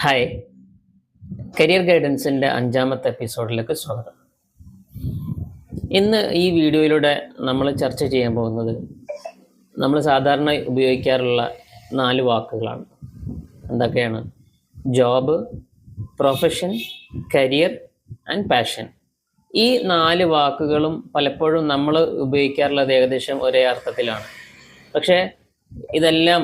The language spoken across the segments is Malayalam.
ഹായ്, കരിയർ ഗൈഡൻസിൻ്റെ 5-ാമത്തെ എപ്പിസോഡിലേക്ക് സ്വാഗതം. ഇന്ന് ഈ വീഡിയോയിലൂടെ നമ്മൾ ചർച്ച ചെയ്യാൻ പോകുന്നത് നമ്മൾ സാധാരണ ഉപയോഗിക്കാറുള്ള 4 വാക്കുകളാണ്. എന്തൊക്കെയാണ്? Job, profession, career and passion. ഈ 4 വാക്കുകളും പലപ്പോഴും നമ്മൾ ഉപയോഗിക്കാറുള്ളത് ഏകദേശം ഒരേ അർത്ഥത്തിലാണ്. പക്ഷേ ഇതെല്ലാം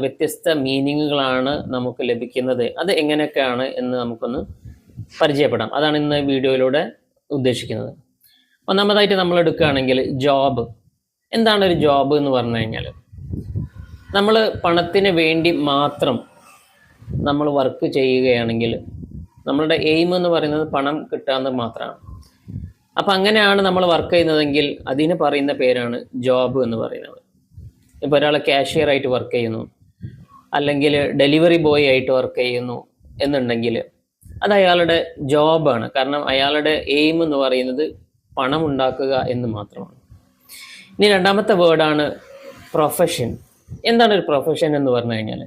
വ്യത്യസ്ത മീനിങ്ങുകളാണ് നമുക്ക് ലഭിക്കുന്നത്. അത് എങ്ങനെയൊക്കെയാണ് എന്ന് നമുക്കൊന്ന് പരിചയപ്പെടാം. അതാണ് ഇന്ന് വീഡിയോയിലൂടെ ഉദ്ദേശിക്കുന്നത്. ഒന്നാമതായിട്ട് നമ്മൾ എടുക്കുകയാണെങ്കിൽ ജോബ്. എന്താണ് ഒരു ജോബ് എന്ന് പറഞ്ഞു കഴിഞ്ഞാൽ, നമ്മൾ പണത്തിന് വേണ്ടി മാത്രം നമ്മൾ വർക്ക് ചെയ്യുകയാണെങ്കിൽ നമ്മളുടെ എയിം എന്ന് പറയുന്നത് പണം കിട്ടാമെന്ന് മാത്രമാണ്. അപ്പം അങ്ങനെയാണ് നമ്മൾ വർക്ക് ചെയ്യുന്നതെങ്കിൽ അതിന് പറയുന്ന പേരാണ് ജോബ് എന്ന് പറയുന്നത്. ഇപ്പോൾ ഒരാൾ കാഷ്യർ ആയിട്ട് വർക്ക് ചെയ്യുന്നു, അല്ലെങ്കിൽ ഡെലിവറി ബോയ് ആയിട്ട് വർക്ക് ചെയ്യുന്നു എന്നുണ്ടെങ്കിൽ അത് അയാളുടെ ജോബാണ്. കാരണം അയാളുടെ എയിം എന്ന് പറയുന്നത് പണം ഉണ്ടാക്കുക എന്ന് മാത്രമാണ്. ഇനി രണ്ടാമത്തെ വേർഡാണ് പ്രൊഫഷൻ. എന്താണ് ഒരു പ്രൊഫഷൻ എന്ന് പറഞ്ഞു കഴിഞ്ഞാൽ?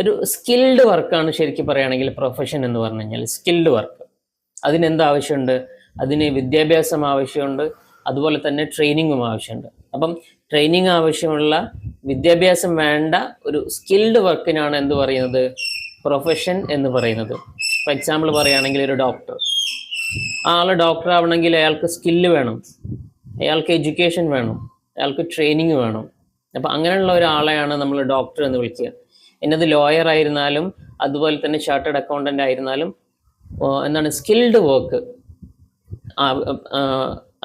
ഒരു സ്കിൽഡ് വർക്കാണ് ശരിക്കും പറയുകയാണെങ്കിൽ പ്രൊഫഷൻ എന്ന് പറഞ്ഞു കഴിഞ്ഞാൽ. Skilled work. അതിനെന്താവശ്യമുണ്ട്? അതിന് വിദ്യാഭ്യാസം ആവശ്യമുണ്ട്, അതുപോലെ തന്നെ ട്രെയിനിങ്ങും ആവശ്യമുണ്ട്. അപ്പം ട്രെയിനിങ് ആവശ്യമുള്ള, വിദ്യാഭ്യാസം വേണ്ട ഒരു സ്കിൽഡ് വർക്കിനാണ് എന്ത് പറയുന്നത്? പ്രൊഫഷൻ എന്ന് പറയുന്നത്. ഫോർ എക്സാമ്പിൾ പറയുകയാണെങ്കിൽ ഒരു ഡോക്ടർ. ആൾ ഡോക്ടർ ആവണമെങ്കിൽ അയാൾക്ക് സ്കില്ല് വേണം, അയാൾക്ക് എഡ്യൂക്കേഷൻ വേണം, അയാൾക്ക് ട്രെയിനിങ് വേണം. അപ്പം അങ്ങനെയുള്ള ഒരാളെയാണ് നമ്മൾ ഡോക്ടർ എന്ന് വിളിക്കുക. എന്നത് ലോയർ ആയിരുന്നാലും അതുപോലെ തന്നെ ചാർട്ടേഡ് അക്കൗണ്ടൻ്റ് ആയിരുന്നാലും സ്കിൽഡ് വർക്ക്,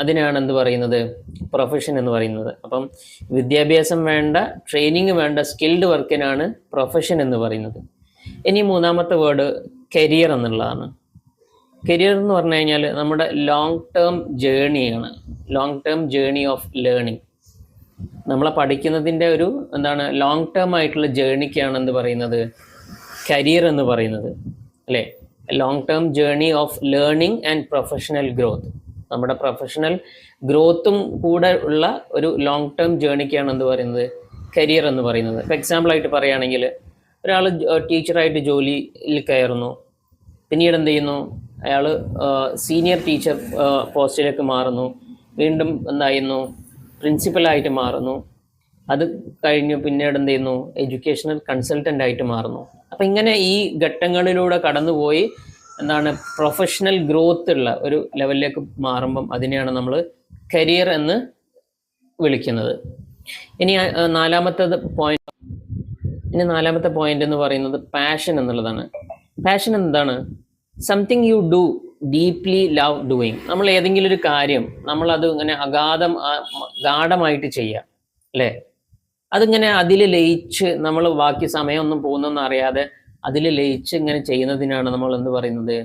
അതിനാണ് എന്ത് പറയുന്നത്? പ്രൊഫഷൻ എന്ന് പറയുന്നത്. അപ്പം വിദ്യാഭ്യാസം വേണ്ട, ട്രെയിനിങ് വേണ്ട സ്കിൽഡ് വർക്കിനാണ് പ്രൊഫഷൻ എന്ന് പറയുന്നത്. ഇനി മൂന്നാമത്തെ വേർഡ് കരിയർ എന്നുള്ളതാണ്. കരിയർ എന്ന് പറഞ്ഞു കഴിഞ്ഞാൽ നമ്മുടെ ലോങ് ടേം ജേണിയാണ്. Long term journey of learning. നമ്മളെ പഠിക്കുന്നതിൻ്റെ ഒരു ലോങ് ടേം ആയിട്ടുള്ള ജേണിക്കാണ് എന്ത് പറയുന്നത്? കരിയർ എന്ന് പറയുന്നത്, അല്ലേ? Long term journey of learning and professional growth. നമ്മുടെ പ്രൊഫഷണൽ ഗ്രോത്തും കൂടെ ഉള്ള ഒരു ലോങ് ടേം ജേണിക്കാണ് എന്ത് പറയുന്നത്? കരിയർ എന്ന് പറയുന്നത്. ഇപ്പോൾ എക്സാമ്പിളായിട്ട് പറയുകയാണെങ്കിൽ ഒരാൾ ടീച്ചറായിട്ട് ജോലിയിൽ കയറുന്നു, പിന്നീട് എന്ത് ചെയ്യുന്നു? അയാൾ സീനിയർ ടീച്ചർ പോസ്റ്റിലേക്ക് മാറുന്നു, വീണ്ടും പ്രിൻസിപ്പലായിട്ട് മാറുന്നു, അത് കഴിഞ്ഞ് പിന്നീട് എന്ത് ചെയ്യുന്നു? എഡ്യൂക്കേഷണൽ കൺസൾട്ടൻ്റ് ആയിട്ട് മാറുന്നു. അപ്പം ഇങ്ങനെ ഈ ഘട്ടങ്ങളിലൂടെ കടന്നുപോയി പ്രൊഫഷണൽ ഗ്രോത്ത് ഉള്ള ഒരു ലെവലിലേക്ക് മാറുമ്പം അതിനെയാണ് നമ്മൾ കരിയർ എന്ന് വിളിക്കുന്നത്. ഇനി നാലാമത്തെ പോയിന്റ് എന്ന് പറയുന്നത് പാഷൻ എന്നുള്ളതാണ്. പാഷൻ എന്താണ്? Something you do deeply love doing. നമ്മൾ ഏതെങ്കിലും ഒരു കാര്യം നമ്മളത് ഇങ്ങനെ ഗാഢമായിട്ട് ചെയ്യുക, അല്ലേ? അതിങ്ങനെ അതിൽ ലയിച്ച് നമ്മൾ ബാക്കി സമയമൊന്നും പോകുന്നൊന്നും അറിയാതെ അതിൽ ലയിച്ച് ഇങ്ങനെ ചെയ്യുന്നതിനാണ് നമ്മൾ എന്ത് പറയുന്നത്?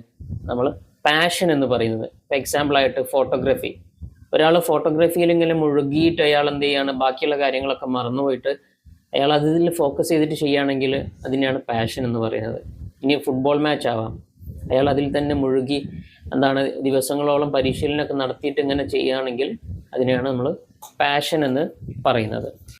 നമ്മൾ പാഷൻ എന്ന് പറയുന്നത്. ഇപ്പോൾ എക്സാമ്പിളായിട്ട് ഫോട്ടോഗ്രാഫി. ഒരാൾ ഫോട്ടോഗ്രാഫിയിൽ ഇങ്ങനെ മുഴുകിയിട്ട് അയാൾ എന്ത് ചെയ്യാണ്? ബാക്കിയുള്ള കാര്യങ്ങളൊക്കെ മറന്നുപോയിട്ട് അയാൾ അതിൽ ഫോക്കസ് ചെയ്തിട്ട് ചെയ്യുകയാണെങ്കിൽ അതിനെയാണ് പാഷൻ എന്ന് പറയുന്നത്. ഇനി ഫുട്ബോൾ മാച്ച് ആവാം, അയാൾ അതിൽ തന്നെ മുഴുകി ദിവസങ്ങളോളം പരിശീലനമൊക്കെ നടത്തിയിട്ട് ഇങ്ങനെ ചെയ്യുകയാണെങ്കിൽ അതിനെയാണ് നമ്മൾ പാഷൻ എന്ന് പറയുന്നത്.